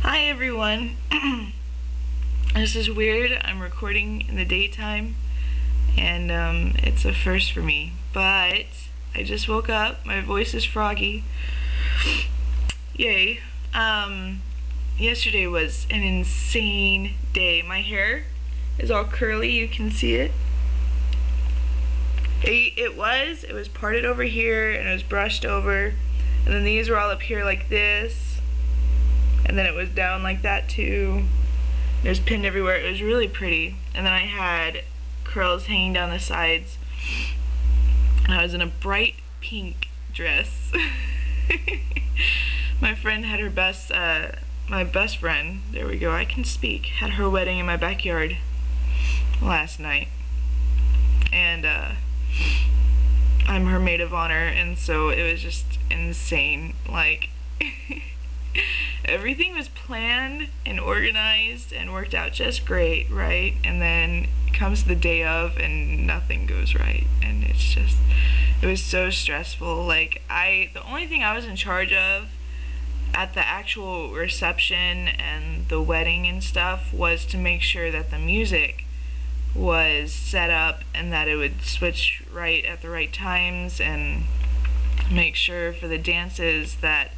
Hi everyone. This is weird. I'm recording in the daytime and it's a first for me. But I just woke up. My voice is froggy. Yay. Yesterday was an insane day. My hair is all curly, you can see it. It was parted over here and it was brushed over. And then these were all up here like this. And then it was down like that too. It was pinned everywhere. It was really pretty. And then I had curls hanging down the sides. And I was in a bright pink dress. My friend had her my best friend, there we go, I can speak, had her wedding in my backyard last night. And I'm her maid of honor, and so it was just insane. Like, everything was planned and organized and worked out just great, right? And then it comes the day of and nothing goes right, and it was so stressful. Like, the only thing I was in charge of at the actual reception and the wedding and stuff was to make sure that the music was set up and that it would switch right at the right times, and make sure for the dances that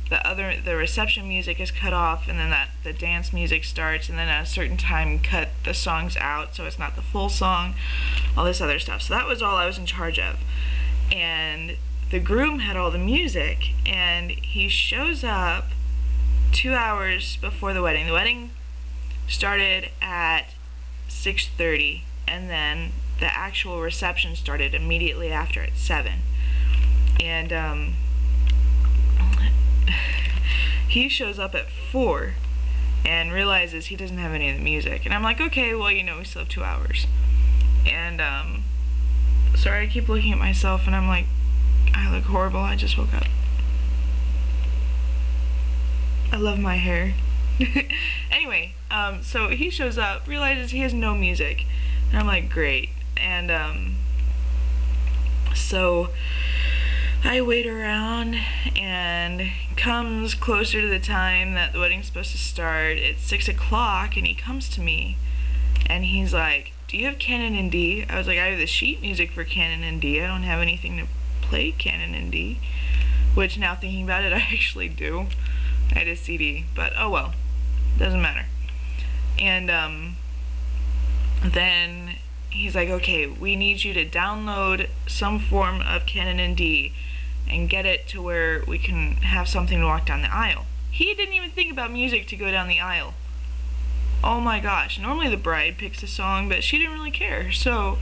the reception music is cut off, and then that the dance music starts, and then at a certain time cut the songs out so it's not the full song, all this other stuff. So that was all I was in charge of. And the groom had all the music, and he shows up 2 hours before the wedding. The wedding started at 6:30, and then the actual reception started immediately after at 7. And he shows up at 4 and realizes he doesn't have any of the music. And I'm like, okay, well, we still have 2 hours. And sorry, I keep looking at myself and I'm like, I look horrible. I just woke up. I love my hair. Anyway, so he shows up, realizes he has no music, and I'm like, great. And so I wait around, and comes closer to the time that the wedding's supposed to start. It's 6 o'clock, and he comes to me, and he's like, do you have Canon in D? I was like, I have the sheet music for Canon in D. I don't have anything to play Canon in D. Which, now thinking about it, I actually do. I had a CD, but oh well. Doesn't matter. And then he's like, okay, we need you to download some form of Canon in D and get it to where we can have something to walk down the aisle. He didn't even think about music to go down the aisle. Oh my gosh. Normally the bride picks a song, but she didn't really care. So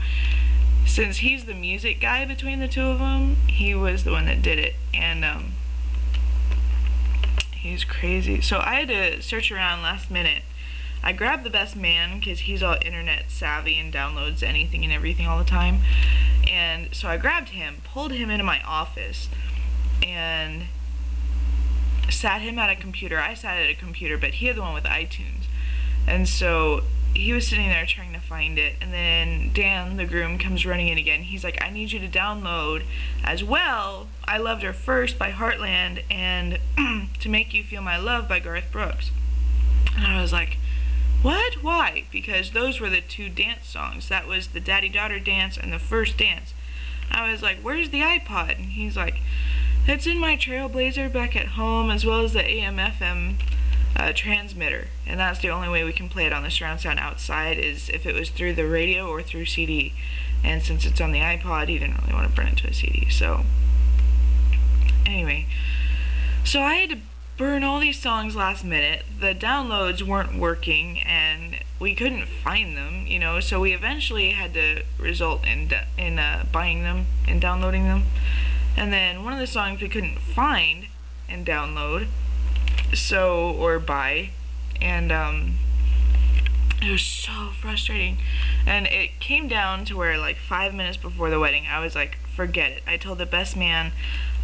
since he's the music guy between the two of them, he was the one that did it. And he's crazy. So I had to search around last minute. I grabbed the best man because he's all internet savvy and downloads anything and everything all the time. And so I grabbed him, pulled him into my office, and sat him at a computer. I sat at a computer, but he had the one with iTunes. And so he was sitting there trying to find it, and then Dan, the groom, comes running in again. He's like, I need you to download as well I Loved Her First by Heartland and To Make You Feel My Love by Garth Brooks. And I was like, what? Why? Because those were the two dance songs. That was the daddy-daughter dance and the first dance. I was like, where's the iPod? And he's like, it's in my Trailblazer back at home, as well as the AM/FM transmitter, and that's the only way we can play it on the surround sound outside, is if it was through the radio or through CD. And since it's on the iPod, he didn't really want to burn it to a CD. So anyway, so I had to burn all these songs last minute. The downloads weren't working and we couldn't find them, so we eventually had to result in buying them and downloading them. And then one of the songs we couldn't find and download, or buy, and it was so frustrating. And it came down to where, like, 5 minutes before the wedding, I was like, forget it. I told the best man,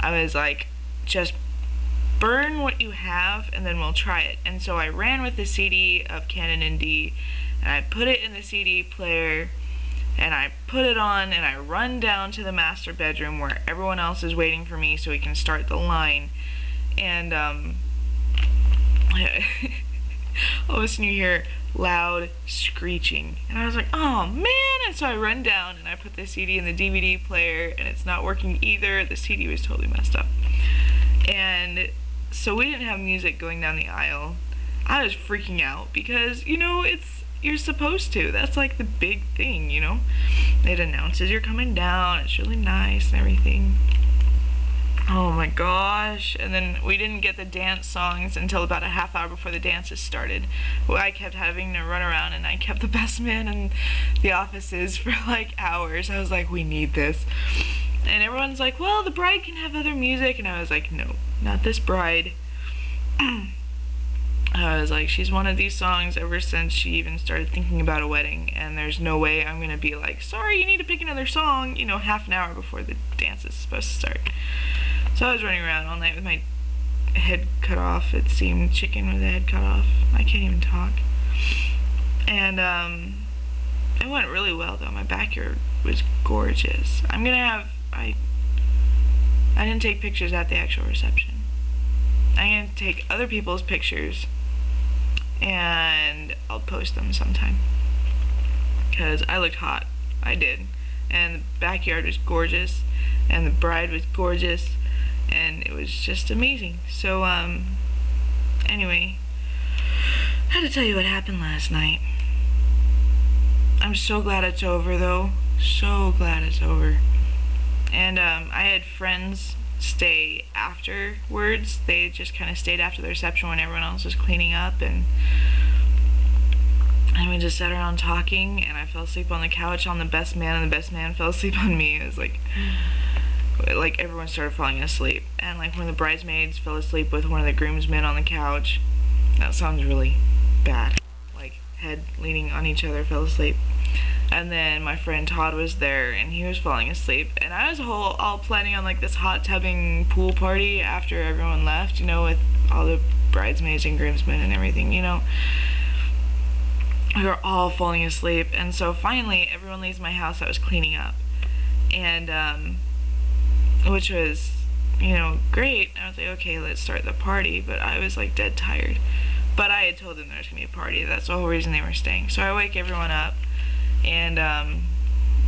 I was like, just burn what you have and then we'll try it. And so I ran with the CD of Canon in D, and I put it in the CD player, and I put it on, and I run down to the master bedroom where everyone else is waiting for me so we can start the line. And all of a sudden you hear loud screeching. And I was like, oh man. And so I run down and I put the CD in the DVD player and it's not working either. The CD was totally messed up. And so we didn't have music going down the aisle. I was freaking out because, you know, you're supposed to. That's like the big thing, you know. It announces you're coming down. It's really nice and everything. Oh my gosh. And then we didn't get the dance songs until about a half hour before the dances started. Well, I kept having to run around and I kept the best man in the offices for like hours. I was like, we need this. And everyone's like, well, the bride can have other music. And I was like, no, not this bride. I was like, she's wanted these songs ever since she even started thinking about a wedding, and there's no way I'm gonna be like, sorry, you need to pick another song, you know, half an hour before the dance is supposed to start. So I was running around all night with my head cut off. It seemed, chicken with the head cut off. I can't even talk. And it went really well though. My backyard was gorgeous. I didn't take pictures at the actual reception. I'm gonna take other people's pictures and I'll post them sometime, because I looked hot. I did. And the backyard was gorgeous and the bride was gorgeous and it was just amazing. So anyway, I had to tell you what happened last night. I'm so glad it's over though. So glad it's over. And I had friends stay afterwards. They just kind of stayed after the reception when everyone else was cleaning up, and we just sat around talking, and I fell asleep on the couch on the best man, and the best man fell asleep on me. It was like everyone started falling asleep, and like one of the bridesmaids fell asleep with one of the groomsmen on the couch. That sounds really bad. Like head leaning on each other, fell asleep. And then my friend Todd was there, and he was falling asleep. And I was all planning on like this hot tubbing pool party after everyone left, you know, with all the bridesmaids and groomsmen and everything, you know. We were all falling asleep, and so finally everyone leaves my house. I was cleaning up, and which was, you know, great. I was like, okay, let's start the party. But I was like dead tired. But I had told them there was gonna be a party. That's the whole reason they were staying. So I wake everyone up. And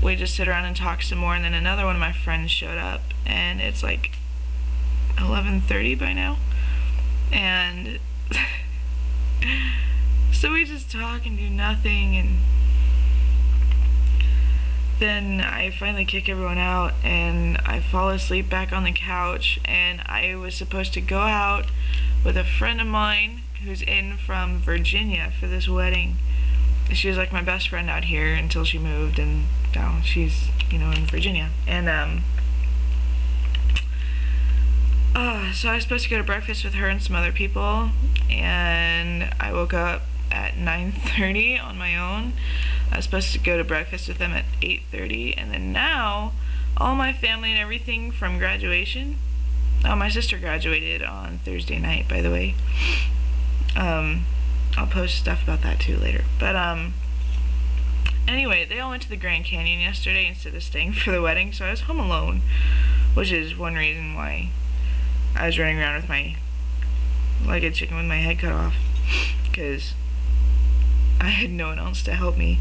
we just sit around and talk some more, and then another one of my friends showed up, and it's like 11:30 by now, and so we just talk and do nothing, and then I finally kick everyone out, and I fall asleep back on the couch, and I was supposed to go out with a friend of mine who's in from Virginia for this wedding. She was like my best friend out here until she moved, and now she's, you know, in Virginia. And so I was supposed to go to breakfast with her and some other people, and I woke up at 9:30 on my own. I was supposed to go to breakfast with them at 8:30, and then now all my family and everything from graduation. Oh, my sister graduated on Thursday night, by the way. I'll post stuff about that too later. But anyway, they all went to the Grand Canyon yesterday instead of staying for the wedding, so I was home alone, which is one reason why I was running around with like a chicken with my head cut off, because I had no one else to help me.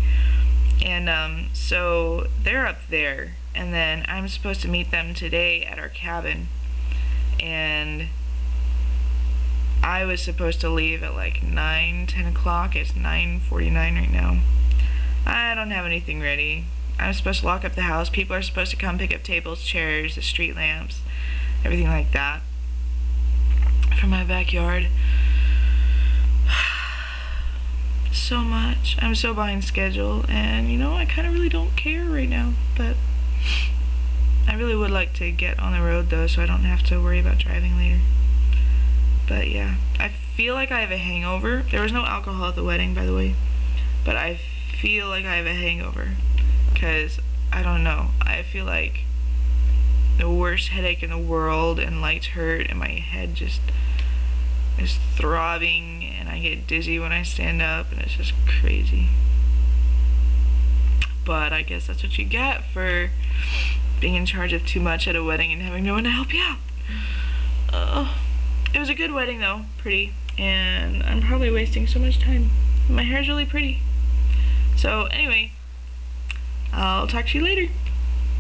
And so they're up there, and then I'm supposed to meet them today at our cabin, and I was supposed to leave at like 10 o'clock. It's 9:49 right now. I don't have anything ready. I'm supposed to lock up the house. People are supposed to come pick up tables, chairs, the street lamps, everything like that from my backyard. So much. I'm so behind schedule, and you know, I kind of really don't care right now, but I really would like to get on the road though, so I don't have to worry about driving later. But yeah, I feel like I have a hangover. There was no alcohol at the wedding, by the way, but I feel like I have a hangover, because I don't know, I feel like the worst headache in the world, and lights hurt, and my head just is throbbing, and I get dizzy when I stand up, and it's just crazy. But I guess that's what you get for being in charge of too much at a wedding and having no one to help you out. It was a good wedding though, pretty. and I'm probably wasting so much time. My hair's really pretty. So anyway, I'll talk to you later.